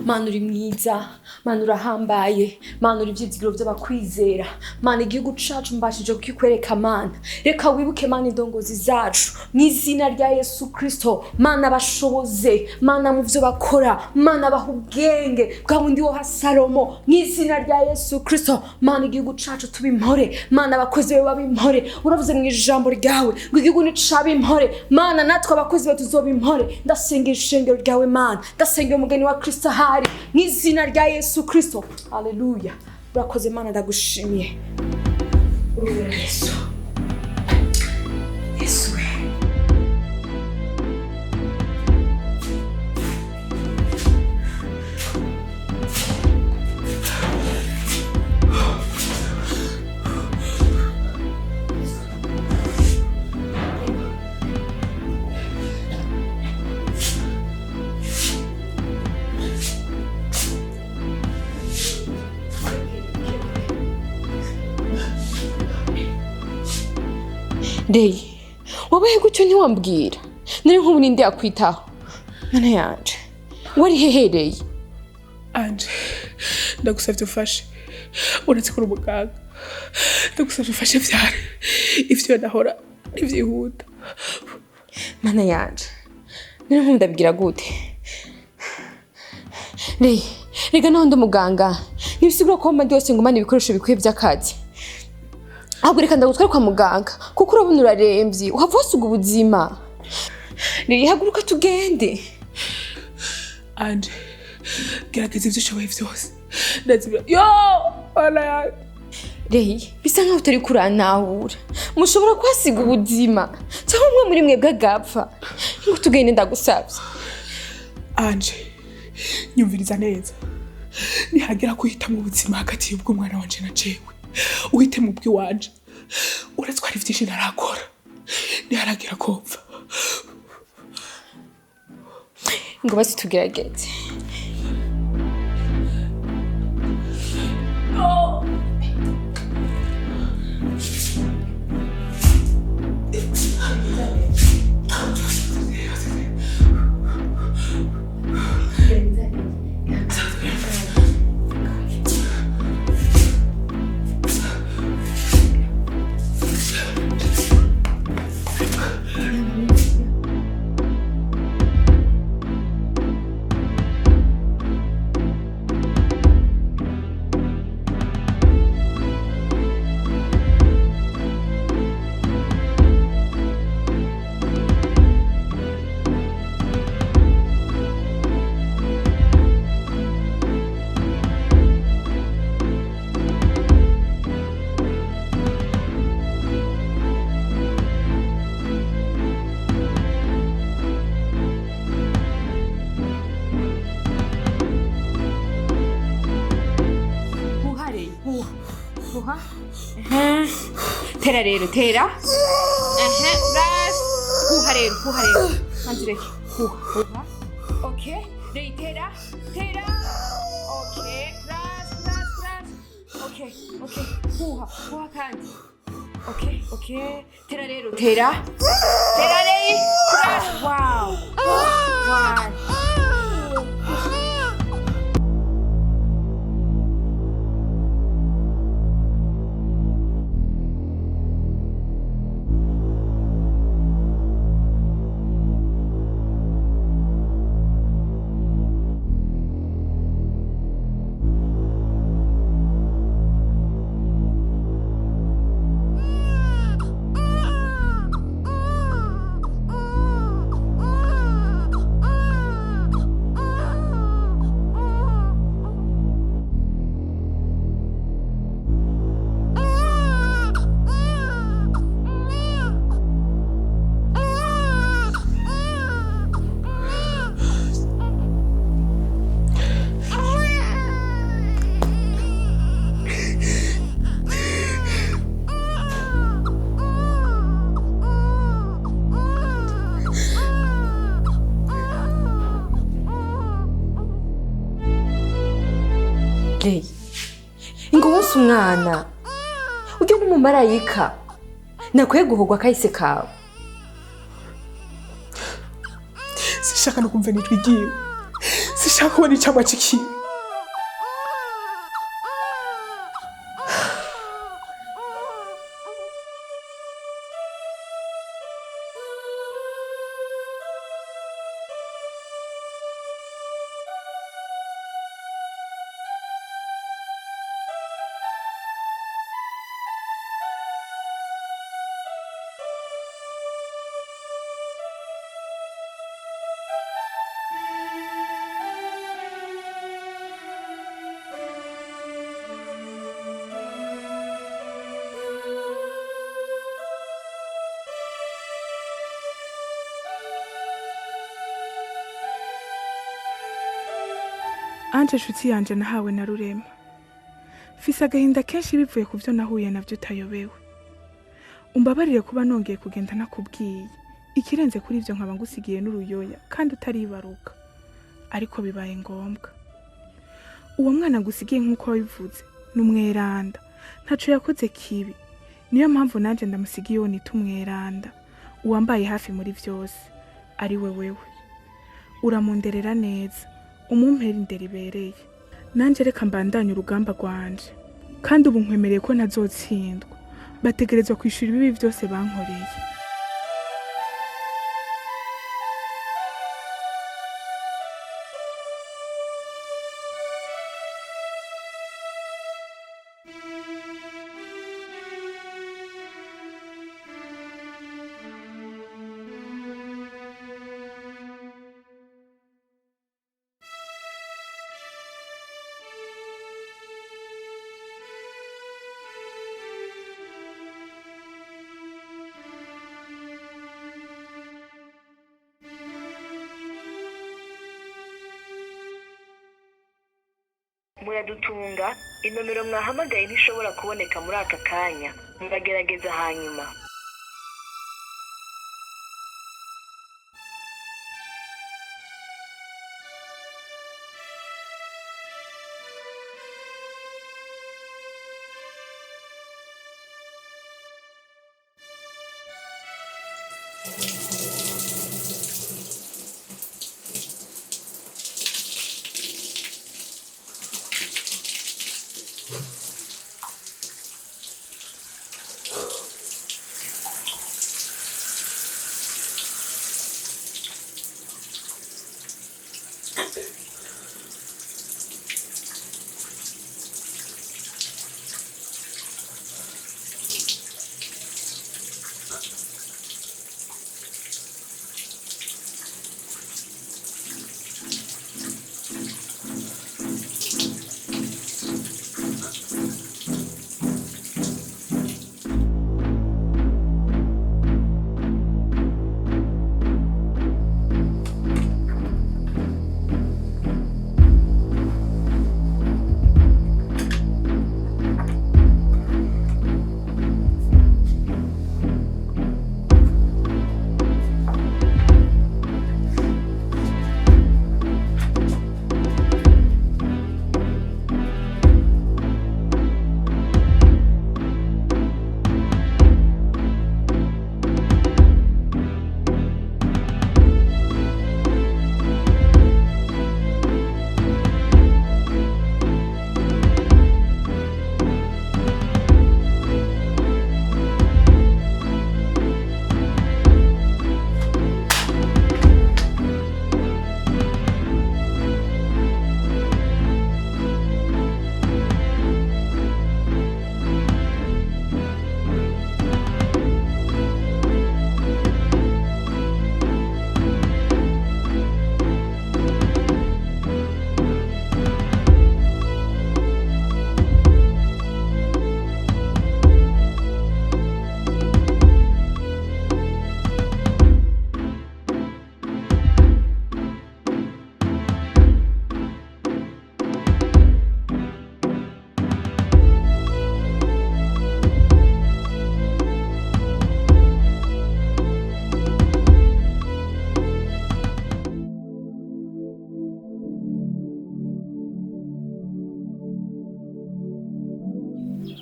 Mana uri mwiza, Mana urahambaye, Mana uri ivyizigiro vy'abakwizera, Mana igihugu cacu mbashije kukikwereka Mana. Reka wibuke Mana indongozi zacu, mw'izina rya Yesu Kristo, Mana bashoboze, Mana mu vyo bakora, Mana baha ubwenge, bwa bundi woha Salomo, mw'izina rya Yesu Kristo, Mana igihugu cacu tubimpore, Mana abakozi bawe babimpore, uravuze mw'ijambo ryawe, ngo igihugu nicabimpore, Mana natwe abakozi bawe tuzobimpore, ndasenga ishengero ryawe Mana, ndasenga umugeni wa Kristo ahari, mw'izina rya Yesu Kristo, haleluya. Urakoze Mana ndagushimiye. Urubera Yesu. Yesu. Ndeye, wabaye gutyo ntiwambwira. Nari nk'ubu ninde yakwitaho. Mana yanje, wari hehereye? Anje, ndagusavye ufashe. Uretse ko umuganga. Ndagusavye ufashe vyari. Ivyo nahora nivyihuta. Mana yanje, nari nk'ubu ndabigira gute? Ndeye, rega naho ndi umuganga. Ntibisigura ko mba ndi wese ngumana ibikoresho bikwiye vy'akazi. Ahubwo reka ndagutware kwa muganga kuko urabona uraremvye uhava wasiga ubuzima. Ndeye haguruka tugende. Anje, gerageza ivyo ushoboye vyose. Ndazibira. Yo! Ala. Ndeye, bisa nkaho utari kuranahura. Mushobora kwasiga ubuzima cyangwa umwe muri mwebwe agapfa. Ngo tugende ndagusavye. Anje, nyumviriza neza. Nihagira kuhita mu buzima hagati y'ubw'umwana wanje na jewe. Uhite mu bw'iwanje. Uratwara ivyinshi narakora. Niharagira kumva. Ngo basi tugerageze. Tera rero, tera. Ras. Puha rero. Hanzire. Puha. Okay. Rei tera. Okay. Ras. Okay. Puha kandi. Okay. Tera rero, tera. Tera rei. Ras. Wow. Ingo wose umwana ujye n'umumarayika nakwiye guhogwa kahise kawe. Sishaka no kumva nitwigiwe. sishaka kubona icamwa c'ikibi. Anje nshuti yanje nahawe na Rurema, mfise agahinda kenshi bivuye ku vyo nahuye navyo utayobewe. Umbabarire kuba nongeye kugenda nakubwiye, ikirenze kuri ivyo nkaba ngusigiye n'uruyoya kandi utaribaruka, ariko bibaye ngombwa. Uwo mwana ngusigiye nk'uko wabivuze n'umweranda, ntaco yakoze kibi, niyo mpamvu nanje ndamusigiye uwo nita umweranda, uwambaye hafi muri vyose, ari wewe. Uramunderera neza, umumpera indero ibereye. Nanje reka mbandanye urugamba rwanje, kandi ubu nkwemereye ko ntazotsindwa. Bategerezwa kwishura ibibi vyose bankoreye. Muradutunga, inomero mwahamagaye ntishobora kuboneka muri aka kanya. Ndagerageza hanyuma.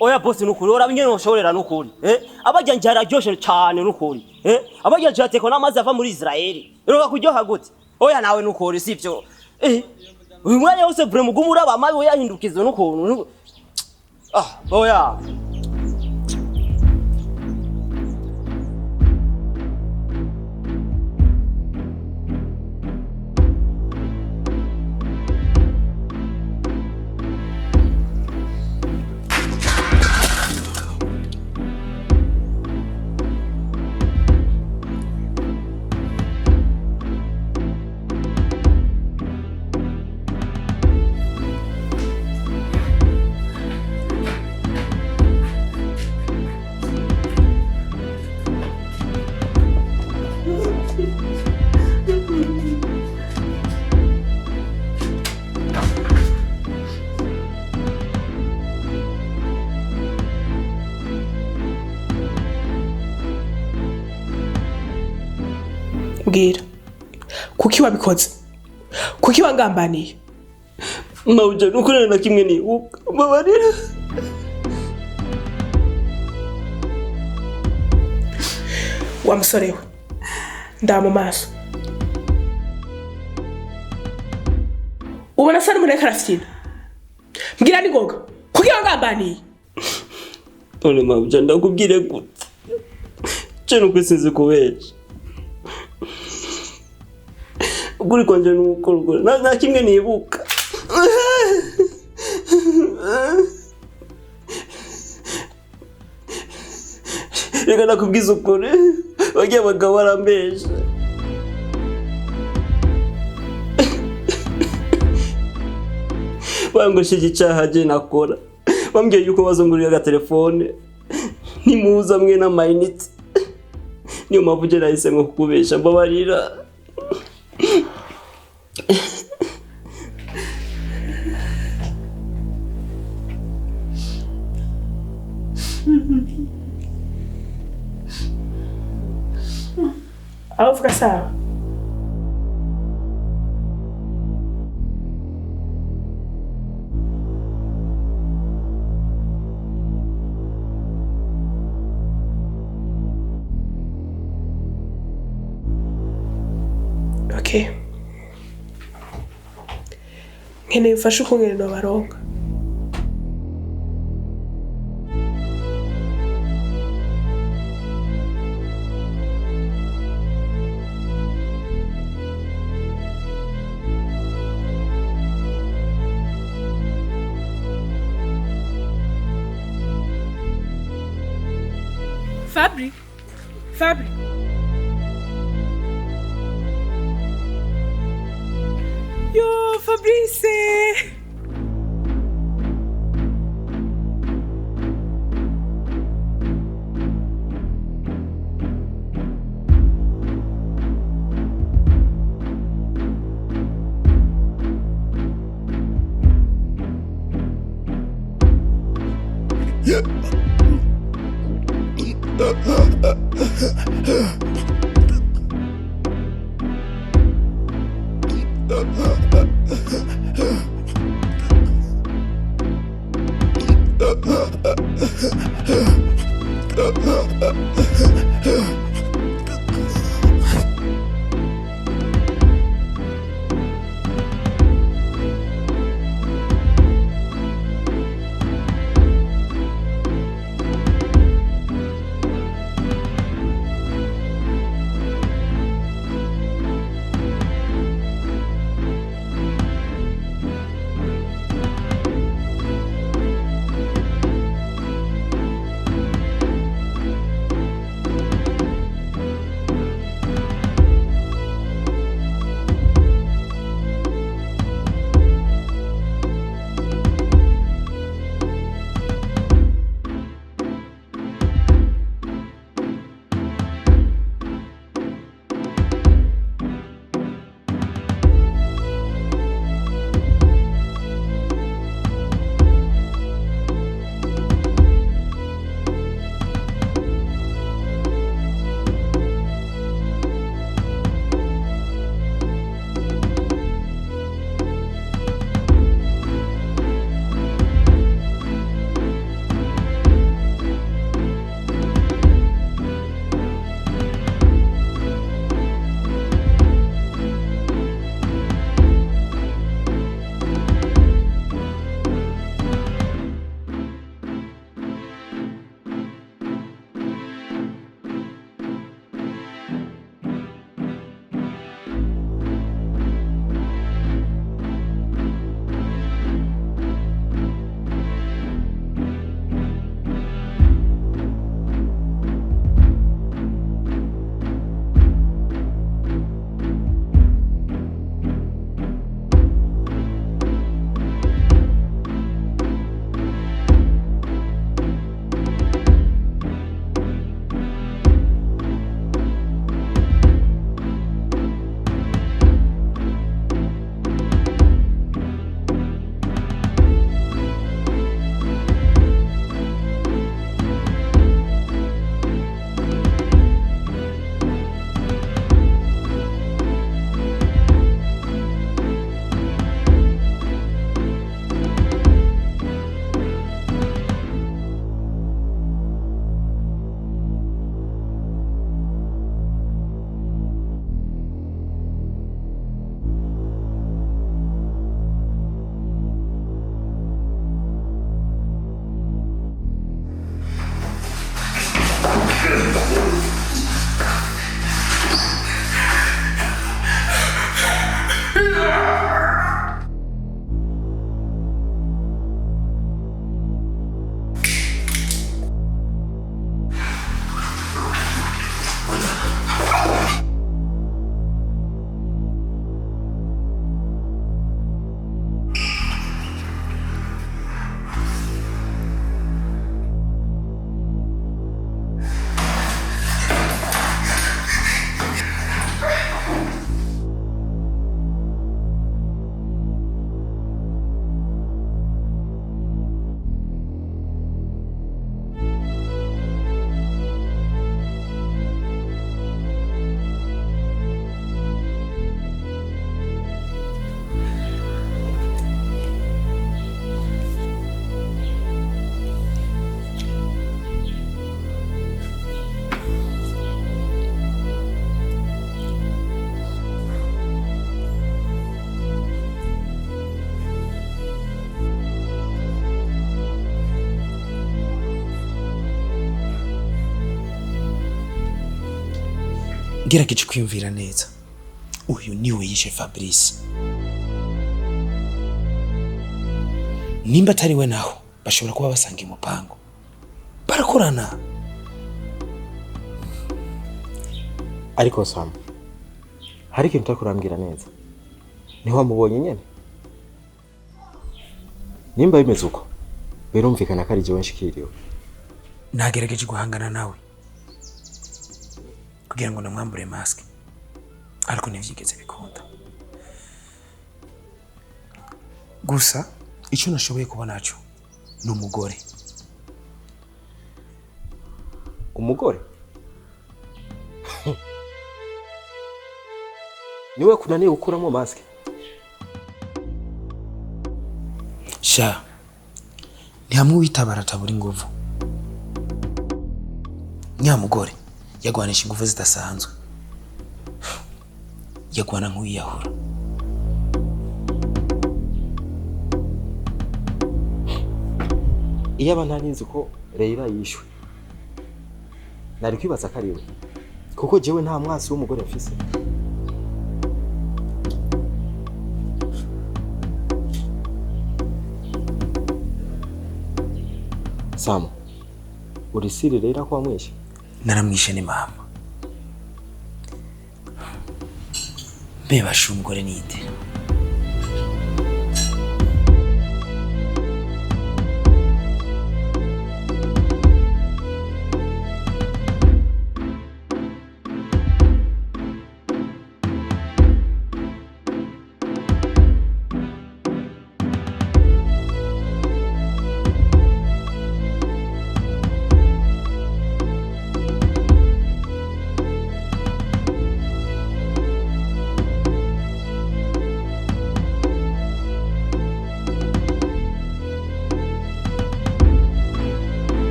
Oya bosi nukuri urabinye noshorera nukuri abarya njye araryoshe cyane nukuri abarya njye ateko namazi ava muri Israeli iroga kuryoha gute oya nawe nukuri sivyo uyu mwanya wose vure mugumura bamaye we yahindukiza n'ukuntu. Oya. Mbwira, kuki wabikoze? Kuki wangambaniye? Mawuja nuko na kimwe ni ubabarira. Wa musore we, ndamu maso. Ubona sana mureka rafyina. Mbwira ni goga, kuki wangambaniye? None mawuja ndakubwire gute? Cyo kwisize kubeje. Guri kwanje nuko na kimwe nibuka. Reka nakubwiza ukuri, bagiye abagabo barambeje. Bangoshije icyaha je nakora. Bambwiye yuko bazongurira agatelefone. Nimuza mwe na mayinite. Niyo mpamvu je nahise ngo kukubesha mbabarira. Aho uvuga sawa? Okay. Nkeneye ufashe ukungene nobaronka. Fabri. Yo, Fabrice! ngerageje kwiyumvira neza, uyu niwe yishe Fabrice. Nimba atari we naho bashobora kuba basanga umupango barakorana. Ariko Sam, hari ikintu utakurambwira neza, niho wamubonye nyene? Nimba bimeze uko birumvikana ko ari jewe nshikiriwe. Nagerageje guhangana nawe kugira ngo namwambure mask, ariko ntivyigeze bikunda. Gusa icyo nashoboye kubona cyo ni umugore. Umugore? Niwe kunaniye gukuramo mask? Sha, ni hamwe witabara atabura inguvu. Nyamugore yagwanisha inguvu zidasanzwe, yagwana nk'uwiyahura. Iyo aba ntarinzi ko Leila yishwe, nari kwibaza ko ari we, kuko jewe nta mwasi w'umugore mfise. Sam, urisiri Leila ko wamwishe? Naramwishe ni mama. Bebasha umugore ninde?